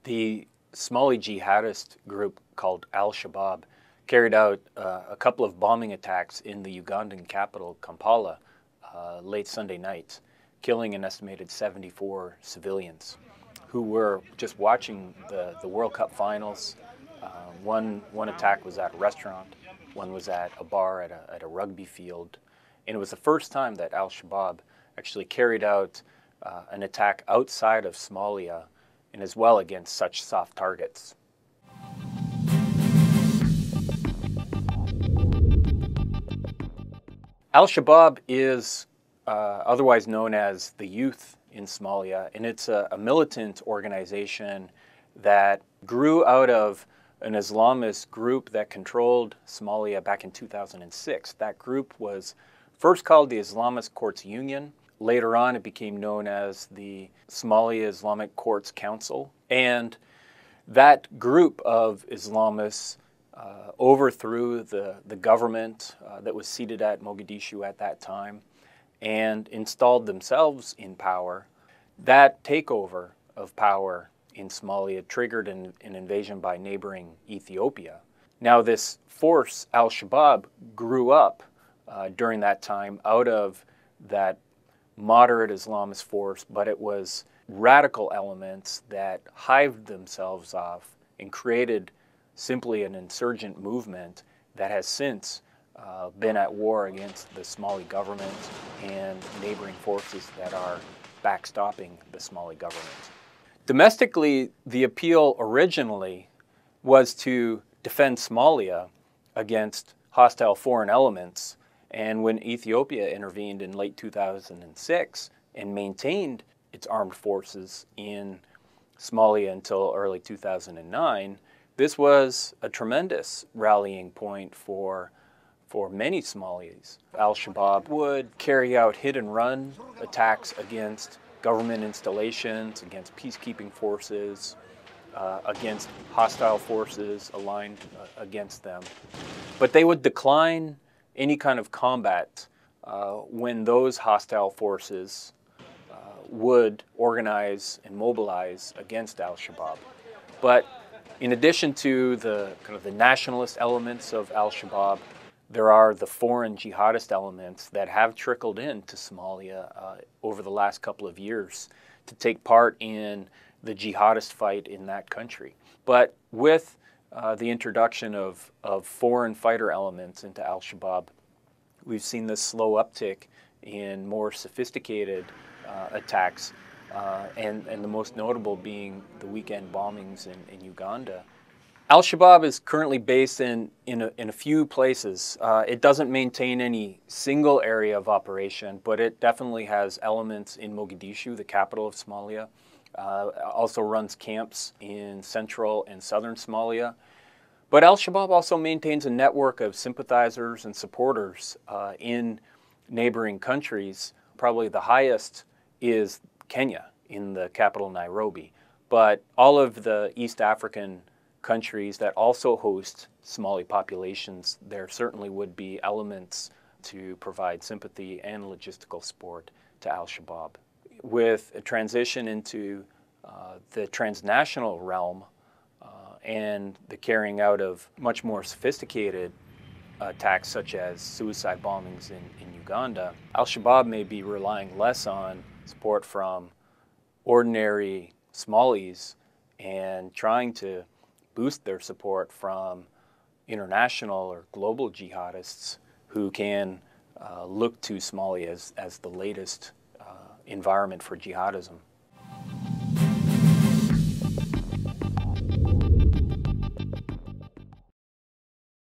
The Somali jihadist group called al-shabaab carried out a couple of bombing attacks in the Ugandan capital, Kampala, late Sunday night, killing an estimated 74 civilians who were just watching the World Cup finals. One attack was at a restaurant, one was at a bar at a rugby field, and it was the first time that al-shabaab actually carried out an attack outside of Somalia and as well against such soft targets. Al-Shabaab is otherwise known as the Youth in Somalia, and it's a militant organization that grew out of an Islamist group that controlled Somalia back in 2006. That group was first called the Islamist Courts Union. Later on, it became known as the Somalia Islamic Courts Council. And that group of Islamists overthrew the government that was seated at Mogadishu at that time and installed themselves in power. That takeover of power in Somalia triggered an invasion by neighboring Ethiopia. Now this force, al-Shabaab, grew up during that time out of that moderate Islamist force, but it was radical elements that hived themselves off and created simply an insurgent movement that has since been at war against the Somali government and neighboring forces that are backstopping the Somali government. Domestically, the appeal originally was to defend Somalia against hostile foreign elements. And when Ethiopia intervened in late 2006 and maintained its armed forces in Somalia until early 2009, this was a tremendous rallying point for many Somalis. Al-Shabaab would carry out hit-and-run attacks against government installations, against peacekeeping forces, against hostile forces aligned against them. But they would decline any kind of combat when those hostile forces would organize and mobilize against al-Shabaab. But in addition to the nationalist elements of al-Shabaab, there are the foreign jihadist elements that have trickled into Somalia over the last couple of years to take part in the jihadist fight in that country. But with the introduction of foreign fighter elements into al-Shabaab, we've seen this slow uptick in more sophisticated attacks, and the most notable being the weekend bombings in Uganda. Al-Shabaab is currently based in a few places. It doesn't maintain any single area of operation, but it definitely has elements in Mogadishu, the capital of Somalia. Also runs camps in central and southern Somalia. But al-Shabaab also maintains a network of sympathizers and supporters in neighboring countries. Probably the highest is Kenya, in the capital Nairobi. But all of the East African countries that also host Somali populations, there certainly would be elements to provide sympathy and logistical support to al-Shabaab. With a transition into the transnational realm and the carrying out of much more sophisticated attacks such as suicide bombings in Uganda, al-Shabaab may be relying less on support from ordinary Somalis and trying to boost their support from international or global jihadists who can look to Somalia as the latest environment for jihadism.